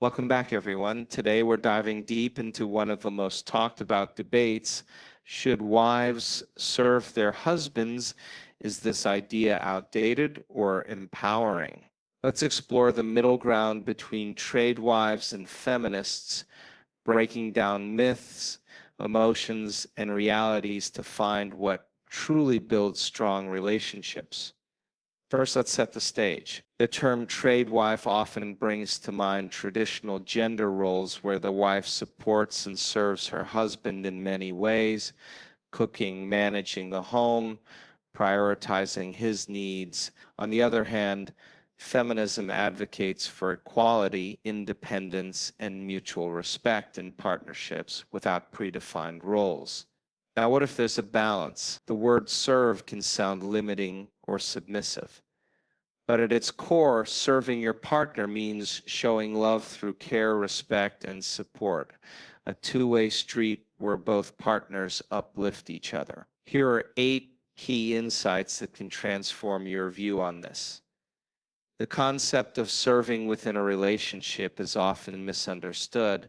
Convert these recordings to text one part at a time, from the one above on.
Welcome back, everyone. Today we're diving deep into one of the most talked about debates. Should wives serve their husbands? Is this idea outdated or empowering? Let's explore the middle ground between trade wives and feminists, breaking down myths, emotions, and realities to find what truly builds strong relationships. First, let's set the stage. The term trade wife often brings to mind traditional gender roles where the wife supports and serves her husband in many ways, cooking, managing the home, prioritizing his needs. On the other hand, feminism advocates for equality, independence, and mutual respect in partnerships without predefined roles. Now, what if there's a balance? The word serve can sound limiting or submissive. But at its core, serving your partner means showing love through care, respect, and support, a two-way street where both partners uplift each other. Here are 8 key insights that can transform your view on this. The concept of serving within a relationship is often misunderstood,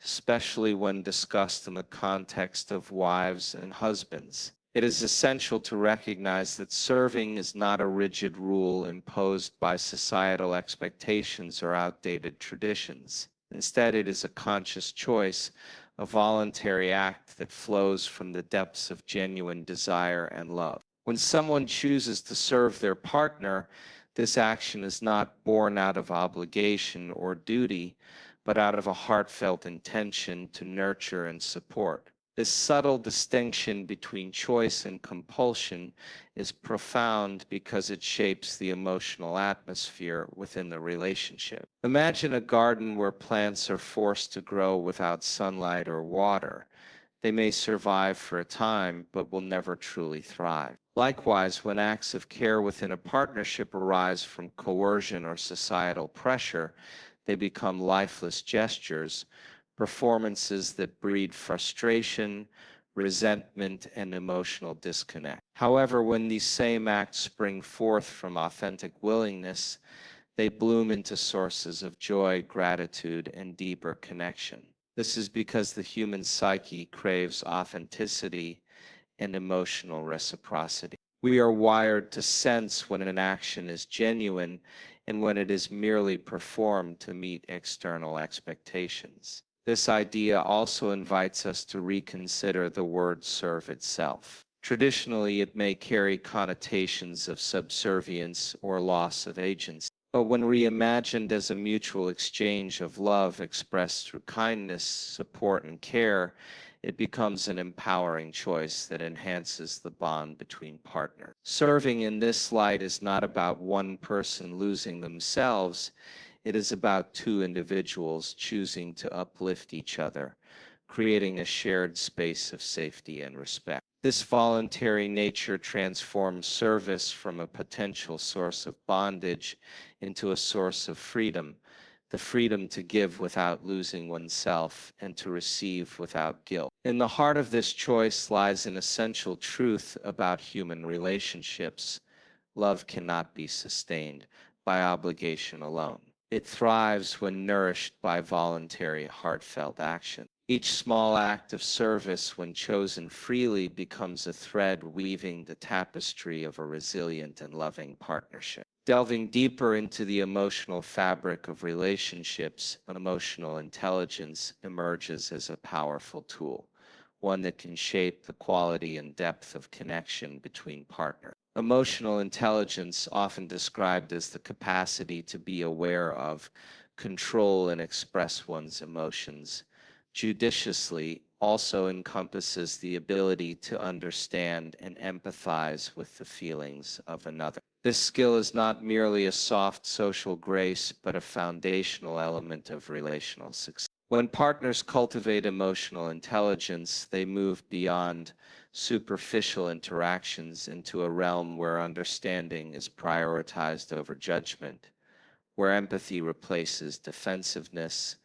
especially when discussed in the context of wives and husbands. It is essential to recognize that serving is not a rigid rule imposed by societal expectations or outdated traditions. Instead, it is a conscious choice, a voluntary act that flows from the depths of genuine desire and love. When someone chooses to serve their partner, this action is not born out of obligation or duty, but out of a heartfelt intention to nurture and support. This subtle distinction between choice and compulsion is profound because it shapes the emotional atmosphere within the relationship. Imagine a garden where plants are forced to grow without sunlight or water. They may survive for a time, but will never truly thrive. Likewise, when acts of care within a partnership arise from coercion or societal pressure, they become lifeless gestures, performances that breed frustration, resentment, and emotional disconnect. However, when these same acts spring forth from authentic willingness, they bloom into sources of joy, gratitude, and deeper connection. This is because the human psyche craves authenticity and emotional reciprocity. We are wired to sense when an action is genuine and when it is merely performed to meet external expectations. This idea also invites us to reconsider the word serve itself. Traditionally, it may carry connotations of subservience or loss of agency. But when reimagined as a mutual exchange of love expressed through kindness, support, and care, it becomes an empowering choice that enhances the bond between partners. Serving in this light is not about one person losing themselves, it is about two individuals choosing to uplift each other, creating a shared space of safety and respect. This voluntary nature transforms service from a potential source of bondage into a source of freedom, the freedom to give without losing oneself and to receive without guilt. In the heart of this choice lies an essential truth about human relationships. Love cannot be sustained by obligation alone. It thrives when nourished by voluntary, heartfelt action. Each small act of service, when chosen freely, becomes a thread weaving the tapestry of a resilient and loving partnership. Delving deeper into the emotional fabric of relationships, emotional intelligence emerges as a powerful tool, one that can shape the quality and depth of connection between partners. Emotional intelligence, often described as the capacity to be aware of, control, and express one's emotions judiciously, also encompasses the ability to understand and empathize with the feelings of another. This skill is not merely a soft social grace, but a foundational element of relational success. When partners cultivate emotional intelligence, they move beyond superficial interactions into a realm where understanding is prioritized over judgment, where empathy replaces defensiveness,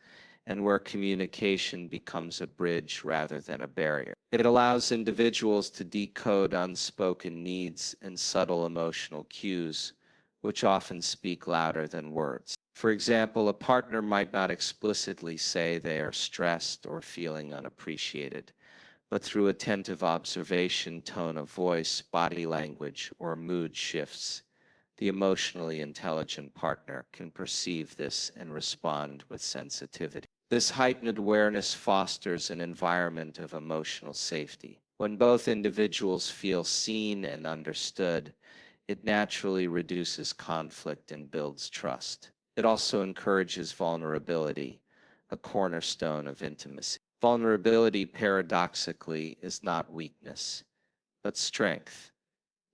and where communication becomes a bridge rather than a barrier. It allows individuals to decode unspoken needs and subtle emotional cues, which often speak louder than words. For example, a partner might not explicitly say they are stressed or feeling unappreciated, but through attentive observation, tone of voice, body language, or mood shifts, the emotionally intelligent partner can perceive this and respond with sensitivity. This heightened awareness fosters an environment of emotional safety. When both individuals feel seen and understood, it naturally reduces conflict and builds trust. It also encourages vulnerability, a cornerstone of intimacy. Vulnerability, paradoxically, is not weakness, but strength,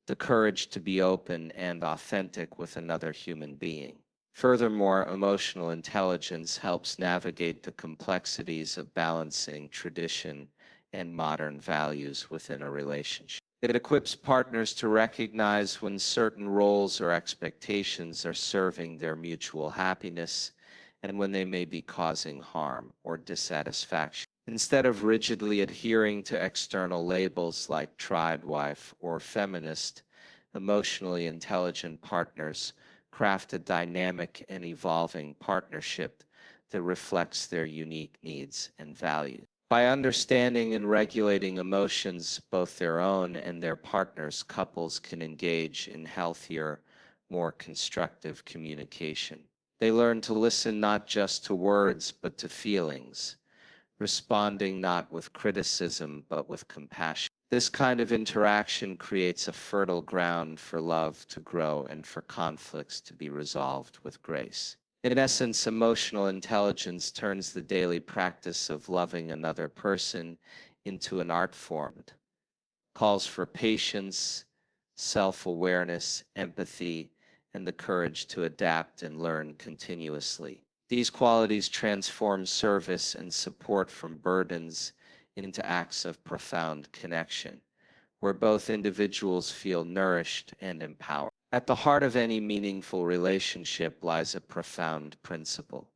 the courage to be open and authentic with another human being. Furthermore, emotional intelligence helps navigate the complexities of balancing tradition and modern values within a relationship. It equips partners to recognize when certain roles or expectations are serving their mutual happiness and when they may be causing harm or dissatisfaction. Instead of rigidly adhering to external labels like tried wife or feminist, emotionally intelligent partners craft a dynamic and evolving partnership that reflects their unique needs and values. By understanding and regulating emotions, both their own and their partners, couples can engage in healthier, more constructive communication. They learn to listen not just to words, but to feelings, responding not with criticism, but with compassion. This kind of interaction creates a fertile ground for love to grow and for conflicts to be resolved with grace. In essence, emotional intelligence turns the daily practice of loving another person into an art form. It calls for patience, self-awareness, empathy, and the courage to adapt and learn continuously. These qualities transform service and support from burdens into acts of profound connection, where both individuals feel nourished and empowered. At the heart of any meaningful relationship lies a profound principle: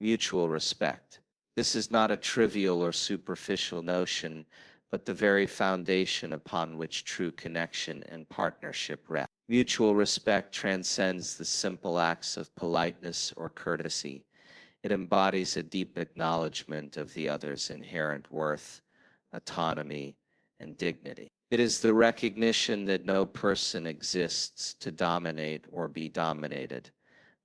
mutual respect. This is not a trivial or superficial notion, but the very foundation upon which true connection and partnership rest. Mutual respect transcends the simple acts of politeness or courtesy. It embodies a deep acknowledgement of the other's inherent worth, autonomy, and dignity. It is the recognition that no person exists to dominate or be dominated,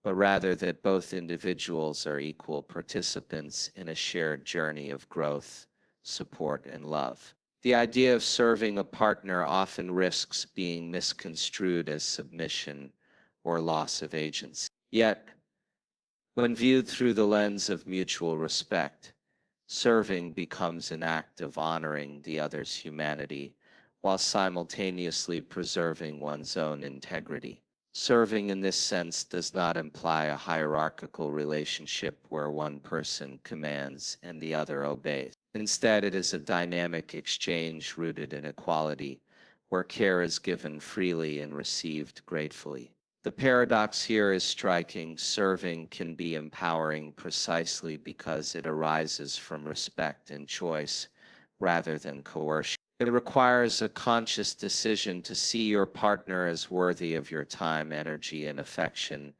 but rather that both individuals are equal participants in a shared journey of growth, support, and love. The idea of serving a partner often risks being misconstrued as submission or loss of agency. Yet, when viewed through the lens of mutual respect, serving becomes an act of honoring the other's humanity while simultaneously preserving one's own integrity. Serving in this sense does not imply a hierarchical relationship where one person commands and the other obeys. Instead, it is a dynamic exchange rooted in equality, where care is given freely and received gratefully. The paradox here is striking. Serving can be empowering precisely because it arises from respect and choice rather than coercion. It requires a conscious decision to see your partner as worthy of your time, energy, and affection,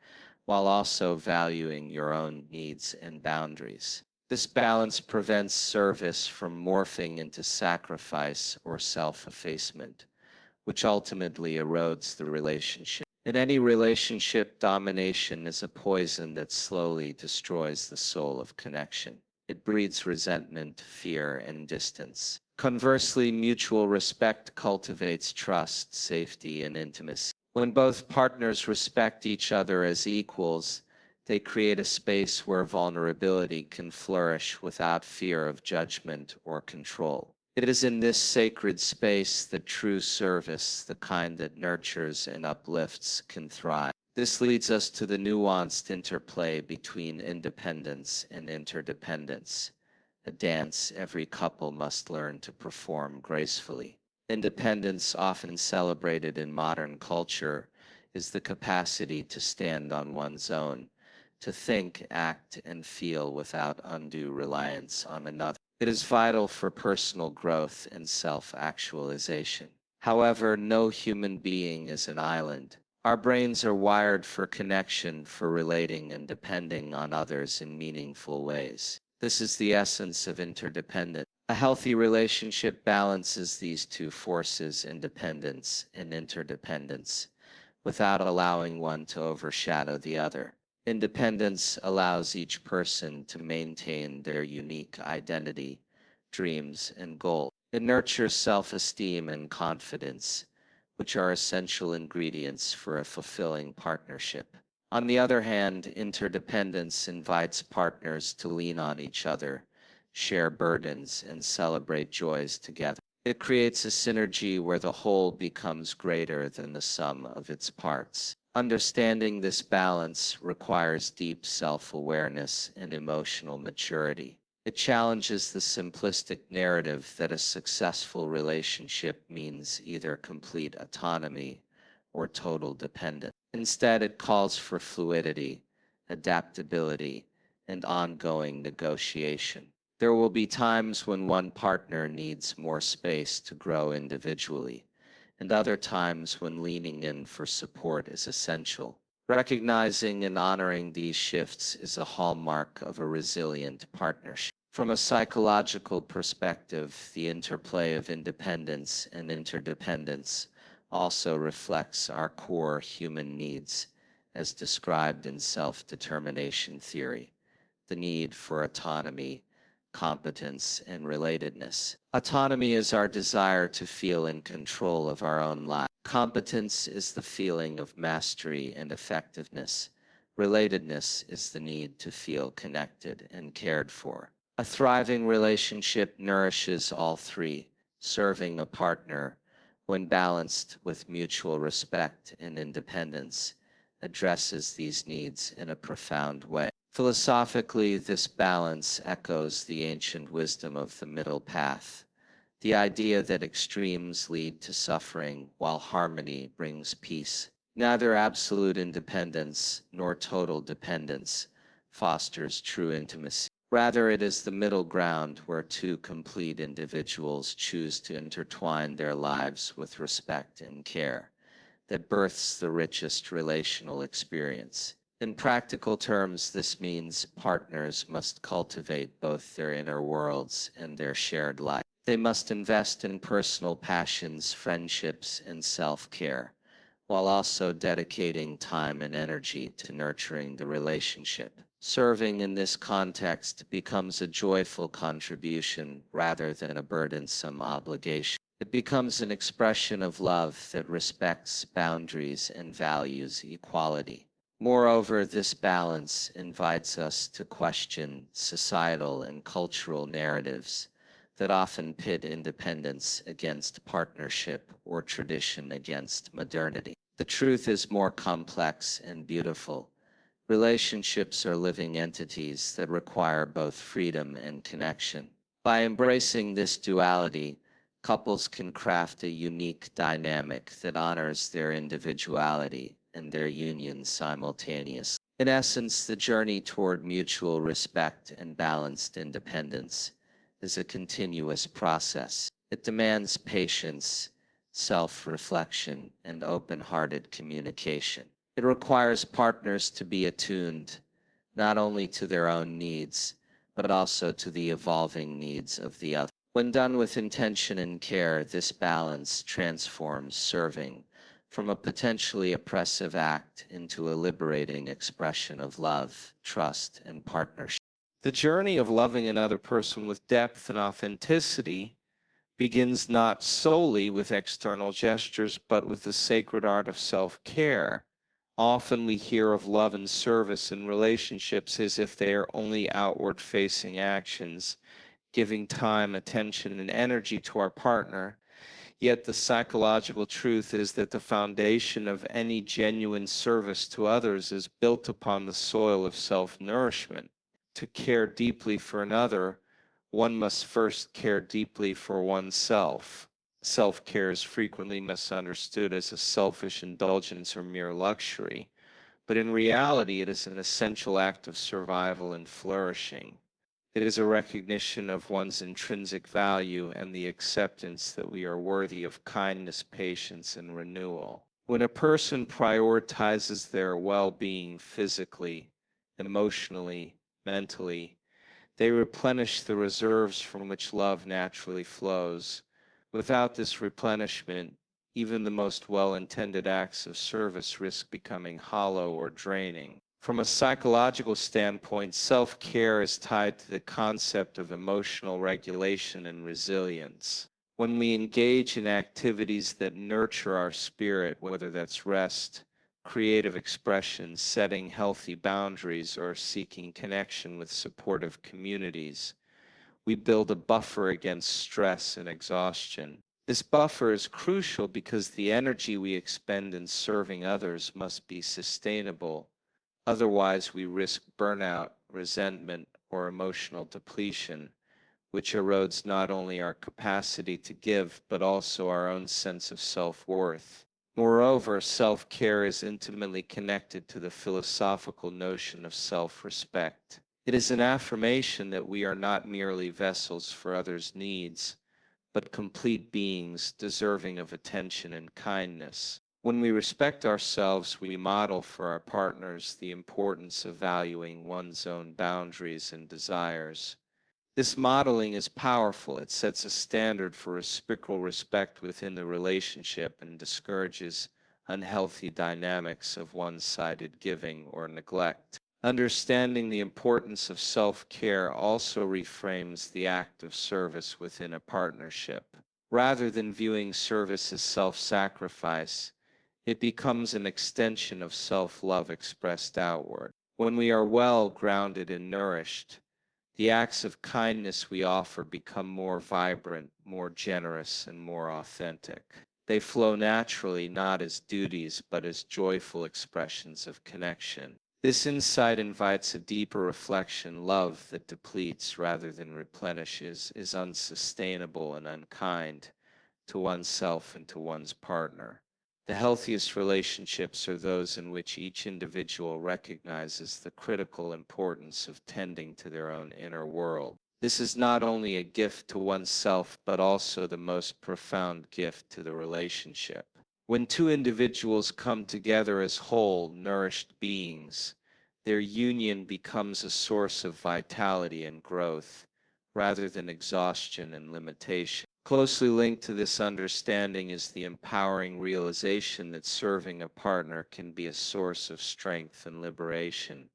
while also valuing your own needs and boundaries. This balance prevents service from morphing into sacrifice or self-effacement, which ultimately erodes the relationship. In any relationship, domination is a poison that slowly destroys the soul of connection. It breeds resentment, fear, and distance. Conversely, mutual respect cultivates trust, safety, and intimacy. When both partners respect each other as equals, they create a space where vulnerability can flourish without fear of judgment or control. It is in this sacred space that true service, the kind that nurtures and uplifts, can thrive. This leads us to the nuanced interplay between independence and interdependence, a dance every couple must learn to perform gracefully. Independence, often celebrated in modern culture, is the capacity to stand on one's own, to think, act, and feel without undue reliance on another. It is vital for personal growth and self-actualization. However, no human being is an island. Our brains are wired for connection, for relating and depending on others in meaningful ways. This is the essence of interdependence. A healthy relationship balances these two forces, independence and interdependence, without allowing one to overshadow the other. Independence allows each person to maintain their unique identity, dreams, and goals. It nurtures self-esteem and confidence, which are essential ingredients for a fulfilling partnership. On the other hand, interdependence invites partners to lean on each other, share burdens, and celebrate joys together. It creates a synergy where the whole becomes greater than the sum of its parts. Understanding this balance requires deep self-awareness and emotional maturity. It challenges the simplistic narrative that a successful relationship means either complete autonomy or total dependence. Instead, it calls for fluidity, adaptability, and ongoing negotiation. There will be times when one partner needs more space to grow individually, and other times when leaning in for support is essential. Recognizing and honoring these shifts is a hallmark of a resilient partnership. From a psychological perspective, the interplay of independence and interdependence also reflects our core human needs, as described in self-determination theory: the need for autonomy, competence, and relatedness. Autonomy is our desire to feel in control of our own life. Competence is the feeling of mastery and effectiveness. Relatedness is the need to feel connected and cared for. A thriving relationship nourishes all three. Serving a partner, when balanced with mutual respect and independence, addresses these needs in a profound way. Philosophically, this balance echoes the ancient wisdom of the middle path, the idea that extremes lead to suffering while harmony brings peace. Neither absolute independence nor total dependence fosters true intimacy. Rather, it is the middle ground where two complete individuals choose to intertwine their lives with respect and care that births the richest relational experience. In practical terms, this means partners must cultivate both their inner worlds and their shared life. They must invest in personal passions, friendships, and self-care, while also dedicating time and energy to nurturing the relationship. Serving in this context becomes a joyful contribution rather than a burdensome obligation. It becomes an expression of love that respects boundaries and values equality. Moreover, this balance invites us to question societal and cultural narratives that often pit independence against partnership or tradition against modernity. The truth is more complex and beautiful. Relationships are living entities that require both freedom and connection. By embracing this duality, couples can craft a unique dynamic that honors their individuality and their union simultaneously. In essence, the journey toward mutual respect and balanced independence is a continuous process. It demands patience, self-reflection, and open-hearted communication. It requires partners to be attuned not only to their own needs, but also to the evolving needs of the other. When done with intention and care, this balance transforms serving from a potentially oppressive act into a liberating expression of love, trust, and partnership. The journey of loving another person with depth and authenticity begins not solely with external gestures, but with the sacred art of self-care. Often we hear of love and service in relationships as if they are only outward-facing actions, giving time, attention, and energy to our partner. Yet the psychological truth is that the foundation of any genuine service to others is built upon the soil of self-nourishment. To care deeply for another, one must first care deeply for oneself. Self-care is frequently misunderstood as a selfish indulgence or mere luxury, but in reality it is an essential act of survival and flourishing. It is a recognition of one's intrinsic value and the acceptance that we are worthy of kindness, patience, and renewal. When a person prioritizes their well-being physically, emotionally, mentally, they replenish the reserves from which love naturally flows. Without this replenishment, even the most well-intended acts of service risk becoming hollow or draining. From a psychological standpoint, self-care is tied to the concept of emotional regulation and resilience. When we engage in activities that nurture our spirit, whether that's rest, creative expression, setting healthy boundaries, or seeking connection with supportive communities, we build a buffer against stress and exhaustion. This buffer is crucial because the energy we expend in serving others must be sustainable. Otherwise, we risk burnout, resentment, or emotional depletion, which erodes not only our capacity to give, but also our own sense of self-worth. Moreover, self-care is intimately connected to the philosophical notion of self-respect. It is an affirmation that we are not merely vessels for others' needs, but complete beings deserving of attention and kindness. When we respect ourselves, we model for our partners the importance of valuing one's own boundaries and desires. This modeling is powerful. It sets a standard for reciprocal respect within the relationship and discourages unhealthy dynamics of one-sided giving or neglect. Understanding the importance of self-care also reframes the act of service within a partnership. Rather than viewing service as self-sacrifice, it becomes an extension of self-love expressed outward. When we are well grounded and nourished, the acts of kindness we offer become more vibrant, more generous, and more authentic. They flow naturally, not as duties, but as joyful expressions of connection. This insight invites a deeper reflection. Love that depletes rather than replenishes is unsustainable and unkind to oneself and to one's partner. The healthiest relationships are those in which each individual recognizes the critical importance of tending to their own inner world. This is not only a gift to oneself, but also the most profound gift to the relationship. When two individuals come together as whole, nourished beings, their union becomes a source of vitality and growth, rather than exhaustion and limitation. Closely linked to this understanding is the empowering realization that serving a partner can be a source of strength and liberation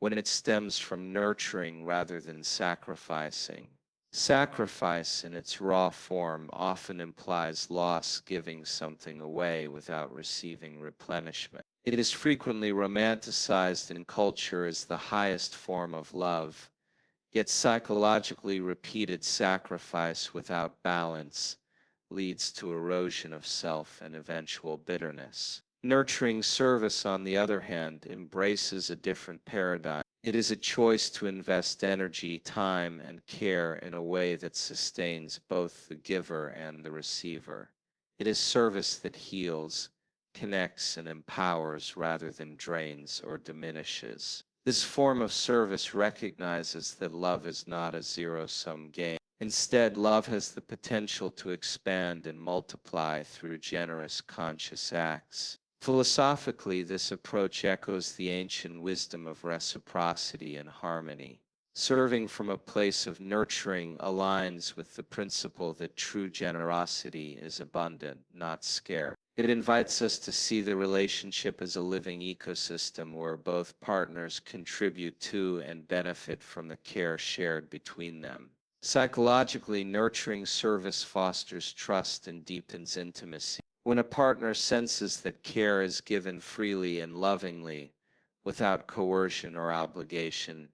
when it stems from nurturing rather than sacrificing. Sacrifice in its raw form often implies loss, giving something away without receiving replenishment. It is frequently romanticized in culture as the highest form of love, yet psychologically repeated sacrifice without balance leads to erosion of self and eventual bitterness. Nurturing service, on the other hand, embraces a different paradigm. It is a choice to invest energy, time, and care in a way that sustains both the giver and the receiver. It is service that heals, connects, and empowers rather than drains or diminishes. This form of service recognizes that love is not a zero-sum game. Instead, love has the potential to expand and multiply through generous, conscious acts. Philosophically, this approach echoes the ancient wisdom of reciprocity and harmony. Serving from a place of nurturing aligns with the principle that true generosity is abundant, not scarce. It invites us to see the relationship as a living ecosystem where both partners contribute to and benefit from the care shared between them. Psychologically, nurturing service fosters trust and deepens intimacy. When a partner senses that care is given freely and lovingly, without coercion or obligation,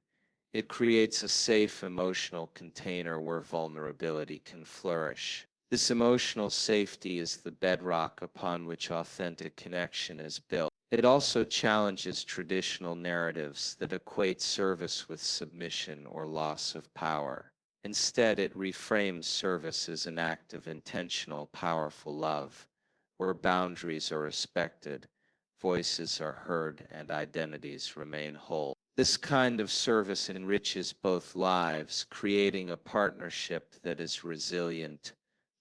it creates a safe emotional container where vulnerability can flourish. This emotional safety is the bedrock upon which authentic connection is built. It also challenges traditional narratives that equate service with submission or loss of power. Instead, it reframes service as an act of intentional, powerful love, where boundaries are respected, voices are heard, and identities remain whole. This kind of service enriches both lives, creating a partnership that is resilient,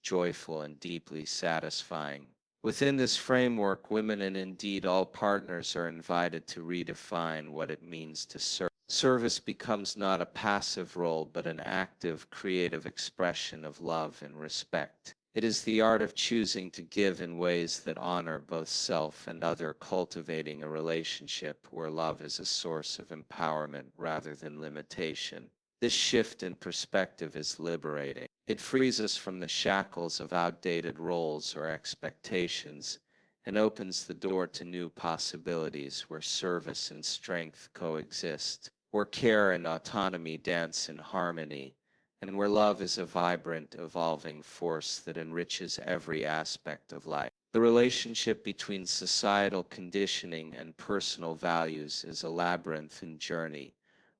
joyful, and deeply satisfying. Within this framework, women and indeed all partners are invited to redefine what it means to serve. Service becomes not a passive role, but an active, creative expression of love and respect. It is the art of choosing to give in ways that honor both self and other, cultivating a relationship where love is a source of empowerment rather than limitation. This shift in perspective is liberating. It frees us from the shackles of outdated roles or expectations and opens the door to new possibilities where service and strength coexist, where care and autonomy dance in harmony, and where love is a vibrant, evolving force that enriches every aspect of life. The relationship between societal conditioning and personal values is a labyrinthine journey,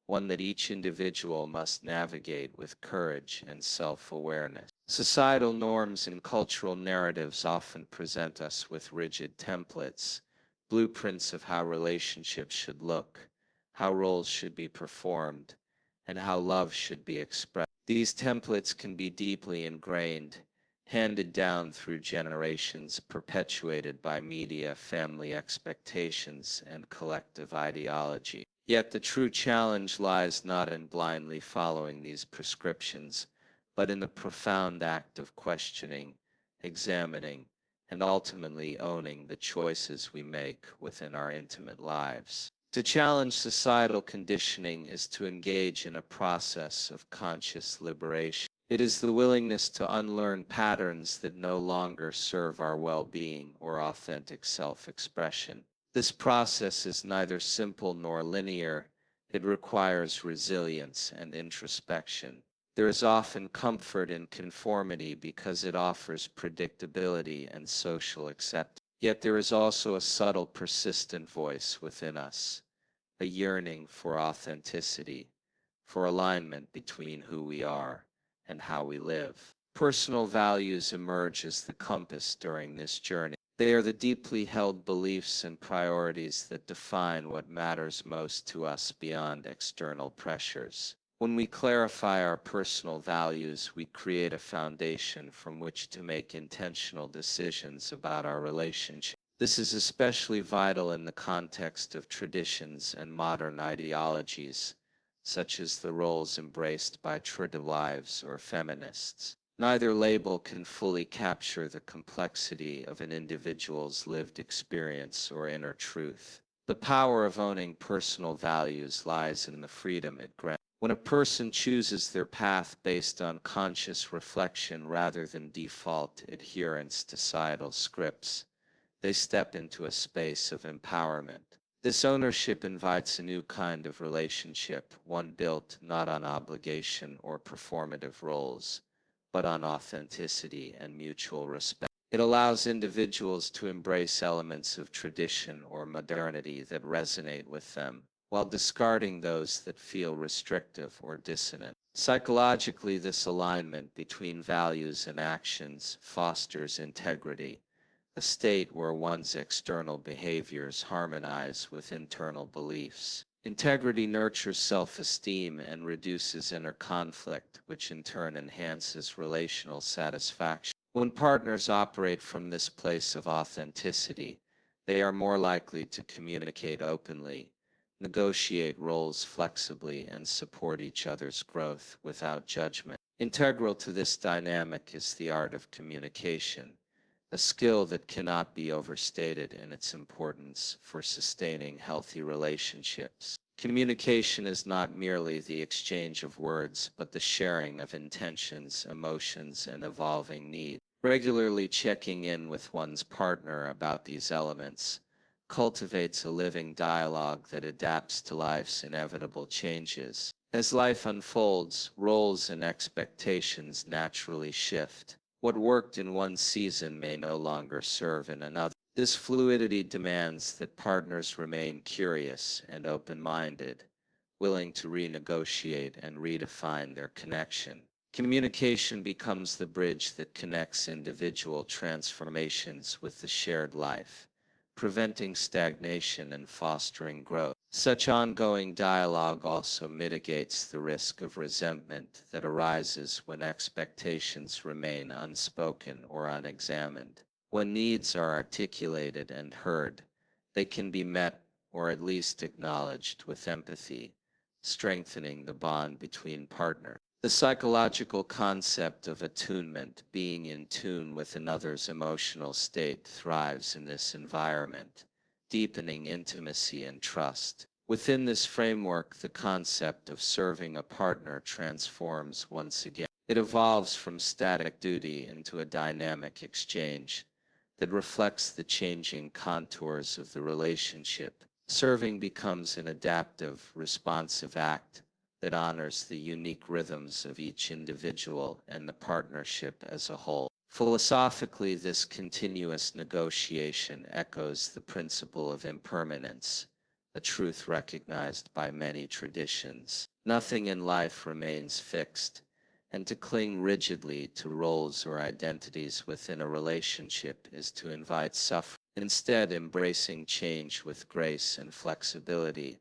one that each individual must navigate with courage and self-awareness. Societal norms and cultural narratives often present us with rigid templates, blueprints of how relationships should look, how roles should be performed, and how love should be expressed. These templates can be deeply ingrained, handed down through generations, perpetuated by media, family expectations, and collective ideology. Yet the true challenge lies not in blindly following these prescriptions, but in the profound act of questioning, examining, and ultimately owning the choices we make within our intimate lives. To challenge societal conditioning is to engage in a process of conscious liberation. It is the willingness to unlearn patterns that no longer serve our well-being or authentic self-expression. This process is neither simple nor linear. It requires resilience and introspection. There is often comfort in conformity because it offers predictability and social acceptance. Yet there is also a subtle, persistent voice within us, a yearning for authenticity, for alignment between who we are and how we live. Personal values emerge as the compass during this journey. They are the deeply held beliefs and priorities that define what matters most to us beyond external pressures. When we clarify our personal values, we create a foundation from which to make intentional decisions about our relationship. This is especially vital in the context of traditions and modern ideologies, such as the roles embraced by traditional wives or feminists. Neither label can fully capture the complexity of an individual's lived experience or inner truth. The power of owning personal values lies in the freedom it grants. When a person chooses their path based on conscious reflection rather than default adherence to societal scripts, they step into a space of empowerment. This ownership invites a new kind of relationship, one built not on obligation or performative roles, but on authenticity and mutual respect. It allows individuals to embrace elements of tradition or modernity that resonate with them, while discarding those that feel restrictive or dissonant. Psychologically, this alignment between values and actions fosters integrity, a state where one's external behaviors harmonize with internal beliefs. Integrity nurtures self-esteem and reduces inner conflict, which in turn enhances relational satisfaction. When partners operate from this place of authenticity, they are more likely to communicate openly, negotiate roles flexibly, and support each other's growth without judgment. Integral to this dynamic is the art of communication, a skill that cannot be overstated in its importance for sustaining healthy relationships. Communication is not merely the exchange of words, but the sharing of intentions, emotions, and evolving needs. Regularly checking in with one's partner about these elements cultivates a living dialogue that adapts to life's inevitable changes. As life unfolds, roles and expectations naturally shift. What worked in one season may no longer serve in another. This fluidity demands that partners remain curious and open-minded, willing to renegotiate and redefine their connection. Communication becomes the bridge that connects individual transformations with the shared life, preventing stagnation and fostering growth. Such ongoing dialogue also mitigates the risk of resentment that arises when expectations remain unspoken or unexamined. When needs are articulated and heard, they can be met or at least acknowledged with empathy, strengthening the bond between partners. The psychological concept of attunement, being in tune with another's emotional state, thrives in this environment, deepening intimacy and trust. Within this framework, the concept of serving a partner transforms once again. It evolves from static duty into a dynamic exchange that reflects the changing contours of the relationship. Serving becomes an adaptive, responsive act that honors the unique rhythms of each individual and the partnership as a whole. Philosophically, this continuous negotiation echoes the principle of impermanence, a truth recognized by many traditions. Nothing in life remains fixed, and to cling rigidly to roles or identities within a relationship is to invite suffering. Instead, embracing change with grace and flexibility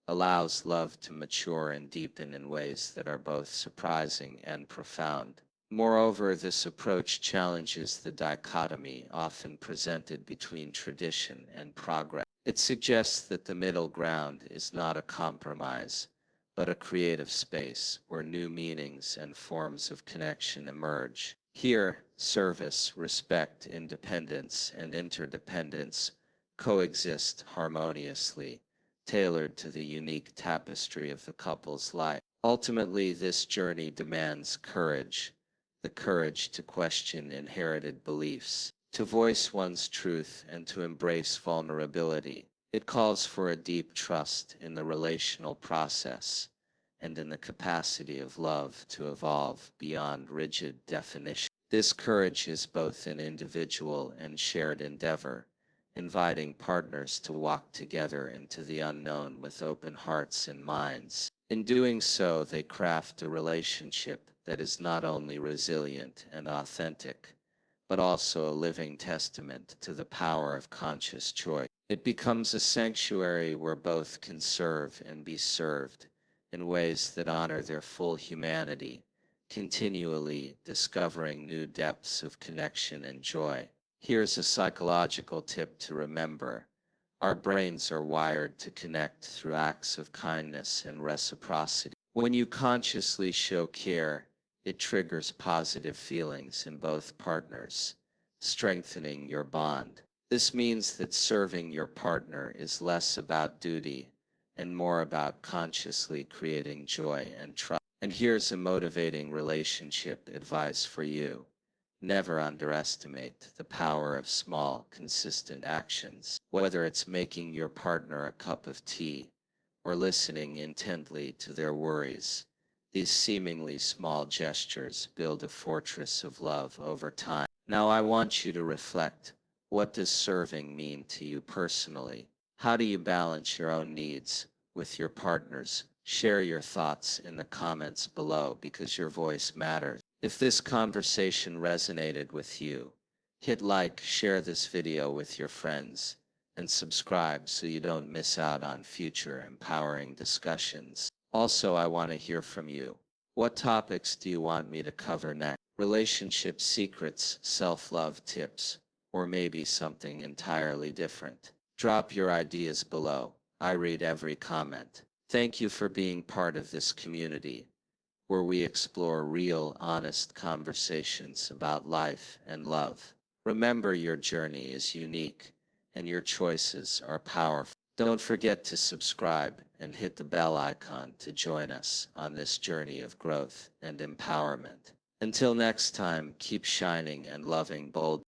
allows love to mature and deepen in ways that are both surprising and profound. Moreover, this approach challenges the dichotomy often presented between tradition and progress. It suggests that the middle ground is not a compromise, but a creative space where new meanings and forms of connection emerge. Here, service, respect, independence, and interdependence coexist harmoniously, tailored to the unique tapestry of the couple's life. Ultimately, this journey demands courage, the courage to question inherited beliefs, to voice one's truth, and to embrace vulnerability. It calls for a deep trust in the relational process and in the capacity of love to evolve beyond rigid definition. This courage is both an individual and shared endeavor, inviting partners to walk together into the unknown with open hearts and minds. In doing so, they craft a relationship that is not only resilient and authentic, but also a living testament to the power of conscious choice. It becomes a sanctuary where both can serve and be served in ways that honor their full humanity, continually discovering new depths of connection and joy. Here's a psychological tip to remember. Our brains are wired to connect through acts of kindness and reciprocity. When you consciously show care, it triggers positive feelings in both partners, strengthening your bond. This means that serving your partner is less about duty and more about consciously creating joy and trust. And here's a motivating relationship advice for you. Never underestimate the power of small, consistent actions, whether it's making your partner a cup of tea or listening intently to their worries. These seemingly small gestures build a fortress of love over time. Now I want you to reflect. What does serving mean to you personally? How do you balance your own needs with your partner's? Share your thoughts in the comments below because your voice matters. If this conversation resonated with you, hit like, share this video with your friends, and subscribe so you don't miss out on future empowering discussions. Also, I want to hear from you. What topics do you want me to cover next? Relationship secrets, self-love tips, or maybe something entirely different? Drop your ideas below. I read every comment. Thank you for being part of this community, where we explore real, honest conversations about life and love. Remember, your journey is unique, and your choices are powerful. Don't forget to subscribe and hit the bell icon to join us on this journey of growth and empowerment. Until next time, keep shining and loving bold.